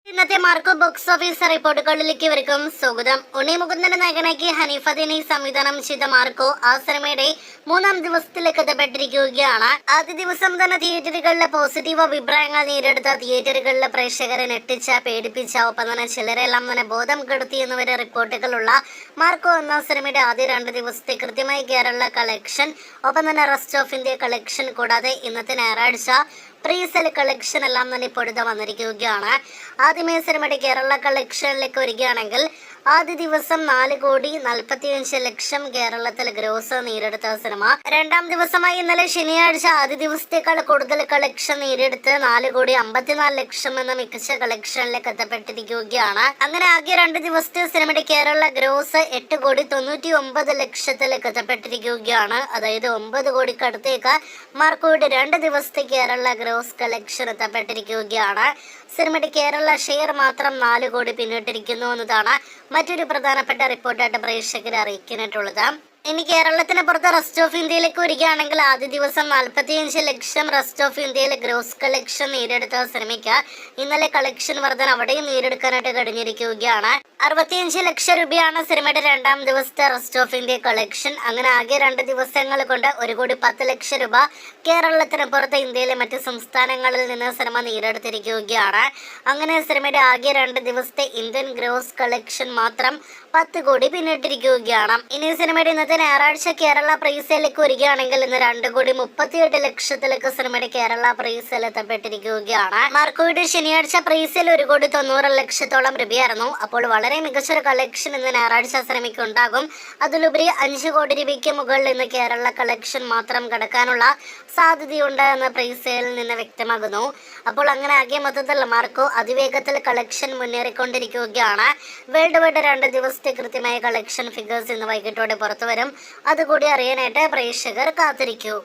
ഇന്നത്തെ Marco box office റിപ്പോർട്ടുകളിലേക്ക് ഇവർക്കും സ്വാഗതം. ഉണ്ണി മുകുന്ദന്റെ നായകനാക്കി ഹനീഫ ദിനി സംവിധാനം ചെയ്ത മാർക്കോ ആ സിനിമയുടെ 3-ാം ദിവസത്തിലേക്ക് എത്തപ്പെട്ടിരിക്കുകയാണ്. ആദ്യ ദിവസം തന്നെ തിയേറ്ററുകളിലെ പോസിറ്റീവ് അഭിപ്രായങ്ങൾ നേരിടുത്ത തിയേറ്ററുകളിലെ പ്രേക്ഷകരെ ഞെട്ടിച്ച, പേടിപ്പിച്ച, ഒപ്പം തന്നെ ചിലരെല്ലാം തന്നെ ബോധം കെടുത്തി എന്നുവരെ റിപ്പോർട്ടുകളുള്ള മാർക്കോ എന്ന സിനിമയുടെ ആദ്യ 2 ദിവസത്തെ കൃത്യമായി കേരള കളക്ഷൻ, ഒപ്പം തന്നെ റെസ്റ്റ് ഓഫ് ഇന്ത്യ കളക്ഷൻ കൂടാതെ ഇന്നത്തെ ഞായറാഴ്ച പ്രീസെൽ കളക്ഷൻ എല്ലാം തന്നെ ഇപ്പോഴത്തെ വന്നിരിക്കുകയാണ്. ആദ്യമേ സിനിമയുടെ കേരള കളക്ഷനിലേക്ക് വരികയാണെങ്കിൽ ആദ്യ ദിവസം 4,45,00,000 കേരളത്തിൽ ഗ്രോസ് നേടിയെടുത്ത സിനിമ. 2-ാം ദിവസമായി ഇന്നലെ ശനിയാഴ്ച ആദ്യ ദിവസത്തേക്കാൾ കൂടുതൽ കളക്ഷൻ നേടിയെടുത്ത് 4,54,00,000 എന്ന മികച്ച കളക്ഷനിലേക്ക് എത്തപ്പെട്ടിരിക്കുകയാണ്. അങ്ങനെ ആകെ 2 ദിവസത്തെ സിനിമയുടെ കേരള ഗ്രോസ് 8,99,00,000 എത്തപ്പെട്ടിരിക്കുകയാണ്. അതായത് 9 കോടിക്ക് അടുത്തേക്ക് മാർക്കോയുടെ 2 ദിവസത്തെ കേരള ഗ്രോസ് കളക്ഷൻ എത്തപ്പെട്ടിരിക്കുകയാണ്. സിനിമയുടെ കേരള ഷെയർ മാത്രം 4 കോടി പിന്നിട്ടിരിക്കുന്നു എന്നതാണ് മറ്റൊരു പ്രധാനപ്പെട്ട റിപ്പോർട്ടായിട്ട് പ്രേക്ഷകരെ അറിയിക്കാനായിട്ടുള്ളത്. ഇനി കേരളത്തിന് പുറത്ത് റെസ്റ്റ് ഓഫ് ഇന്ത്യയിലേക്ക് വരികയാണെങ്കിൽ ആദ്യ ദിവസം 45,00,000 റെസ്റ്റ് ഓഫ് ഇന്ത്യയിൽ ഗ്രോസ് കളക്ഷൻ നേടിയെടുത്ത സിനിമയ്ക്ക് ഇന്നലെ കളക്ഷൻ വർധന അവിടെയും നേടിയെടുക്കാനായിട്ട് കഴിഞ്ഞിരിക്കുകയാണ്. 65,00,000 രൂപയാണ് സിനിമയുടെ 2-ാം ദിവസത്തെ റെസ്റ്റ് ഓഫ് ഇന്ത്യ കളക്ഷൻ. അങ്ങനെ ആകെ 2 ദിവസങ്ങൾ കൊണ്ട് 1,10,00,000 രൂപ കേരളത്തിന് പുറത്ത് ഇന്ത്യയിലെ മറ്റ് സംസ്ഥാനങ്ങളിൽ നിന്ന് സിനിമ നേടിയെടുത്തിരിക്കുകയാണ്. അങ്ങനെ സിനിമയുടെ ആകെ 2 ദിവസത്തെ ഇന്ത്യൻ ഗ്രോസ് കളക്ഷൻ മാത്രം 10 കോടി പിന്നിട്ടിരിക്കുകയാണ്. ഇനി സിനിമയുടെ ഇന്നത്തെ ഞായറാഴ്ച കേരള പ്രീസെയിലേക്ക് വരികയാണെങ്കിൽ ഇന്ന് 2,38,00,000 സിനിമയുടെ കേരള പ്രീസെയിൽ എത്തപ്പെട്ടിരിക്കുകയാണ്. മാർക്കോയുടെ ശനിയാഴ്ച പ്രീസെയിൽ 1,90,00,000 രൂപയായിരുന്നു. അപ്പോൾ വളരെ മികച്ചൊരു കളക്ഷൻ ഇന്ന് ഞായറാഴ്ച സിനിമയ്ക്ക് ഉണ്ടാകും. അതിലുപരി 5 കോടി രൂപയ്ക്ക് മുകളിൽ ഇന്ന് കേരള കളക്ഷൻ മാത്രം കടക്കാനുള്ള സാധ്യതയുണ്ട് എന്ന് പ്രീസെയിലിൽ നിന്ന് വ്യക്തമാകുന്നു. അപ്പോൾ അങ്ങനെ ആകെ മൊത്തത്തിൽ മാർക്കോ അതിവേഗത്തിൽ കളക്ഷൻ മുന്നേറിക്കൊണ്ടിരിക്കുകയാണ്. വേൾഡ് വൈഡ് 2 ദിവസത്തെ കൃത്യമായ കളക്ഷൻ ഫിഗേഴ്സ് ഇന്ന് വൈകിട്ടോടെ പുറത്തുവരും. അതുകൂടി അറിയാനായിട്ട് പ്രേക്ഷകർ കാത്തിരിക്കൂ.